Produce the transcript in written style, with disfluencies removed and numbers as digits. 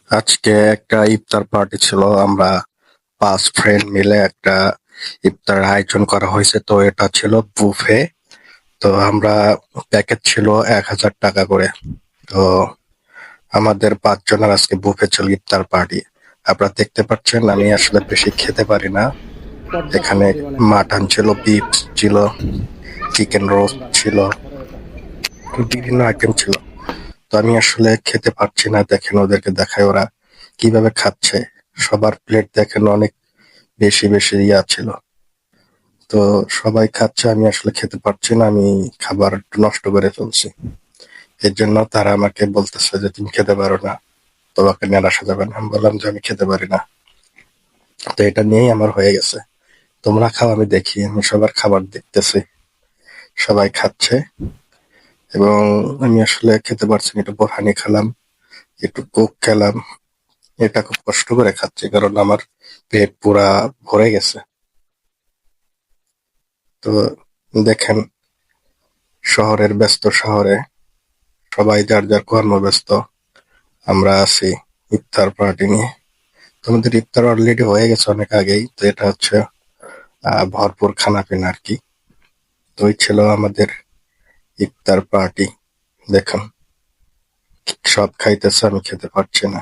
আজকে একটা ইফতার পার্টি ছিল। আমরা 5 ফ্রেন্ড মিলে একটা ইফতার আয়োজন করা হয়েছে। তো এটা ছিল বুফে। তো আমরা প্যাকেজ ছিল 1,000 টাকা করে। তো আমাদের 5 জনের আজকে বুফে ছিল ইফতার পার্টি। আপনারা দেখতে পাচ্ছেন আমি আসলে বেশি খেতে পারি না। পর্যাপ্ত এখানে পরিমাণে মাটন ছিল, বিফ ছিল, চিকেন রোস্ট ছিল, বিভিন্ন আইটেম ছিল। তো আমি আসলে খেতে পারছি না। দেখেন ওদেরকে দেখায় ওরা কিভাবে খাচ্ছে। সবার প্লেট দেখেন অনেক বেশি বেশি ছিল। তো সবাই খাচ্ছে, আমি আসলে খেতে পারছি না। আমি খাবার নষ্ট করে ফেলছি। এর জন্য তারা আমাকে বলতেছে যে তুমি খেতে পারো না, তোমাকে নিয়ে আসা যাবে না। আমি বললাম যে আমি খেতে পারি না। তো এটা নিয়েই আমার হয়ে গেছে। তোমরা খাও, আমি দেখি। আমি সবার খাবার দেখতেছি, সবাই খাচ্ছে এবং আমি আসলে খেতে পারছি না। একটু বোরহানি খেলাম, একটু কোক খেলাম। এটা খুব কষ্ট করে খাচ্ছি কারণ আমার পেট পুরা ভরে গেছে। তো দেখেন, শহরের ব্যস্ত শহরে সবাই যার যার কর্মব্যস্ত, আমরা আছি ইফতার পার্টি নিয়ে। তোমাদের ইফতার অলরেডি হয়ে গেছে অনেক আগেই। তো এটা হচ্ছে ভরপুর খানা পিনা আর কি। তো ওই ছিল আমাদের ইফতার পার্টি। দেখুন, সব খাইতেছে, আমি খেতে পারছি না।